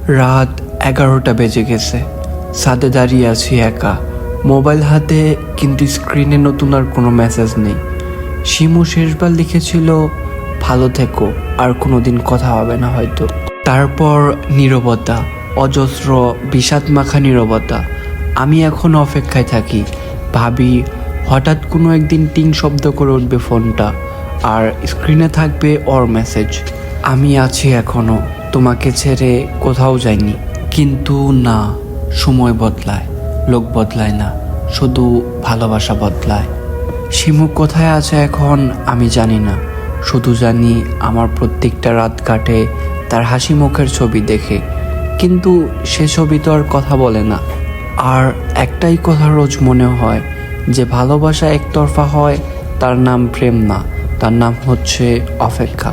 রাত 11টা বেজে গেছে। ছাদে দাঁড়িয়ে আছি একা, মোবাইল হাতে, কিন্তু স্ক্রিনে নতুন আর কোনো মেসেজ নেই। শিমু শেষবার লিখেছিল ভালো থেকো, আর কোনোদিন কথা হবে না হয়তো। তারপর নীরবতা, অজস্র বিষাদ মাখা নীরবতা। আমি এখন অপেক্ষায় থাকি, ভাবি হঠাৎ কোনো একদিন টিং শব্দ করে উঠবে ফোনটা, আর স্ক্রিনে থাকবে ওর মেসেজ, আমি আছি এখনো, তোমাকে ছেড়ে কোথাও যাইনি। কিন্তু না, সময় বদলায়, লোক বদলায় না, শুধু ভালোবাসা বদলায়। শিমু কোথায় আছে এখন আমি জানি না, শুধু জানি আমার প্রত্যেকটা রাত কাটে তার হাসি মুখের ছবি দেখে, কিন্তু সে ছবি তো আর কথা বলে না। আর একটাই কথা রোজ মনে হয়, যে ভালোবাসা একতরফা হয় তার নাম প্রেম না, তার নাম হচ্ছে অপেক্ষা।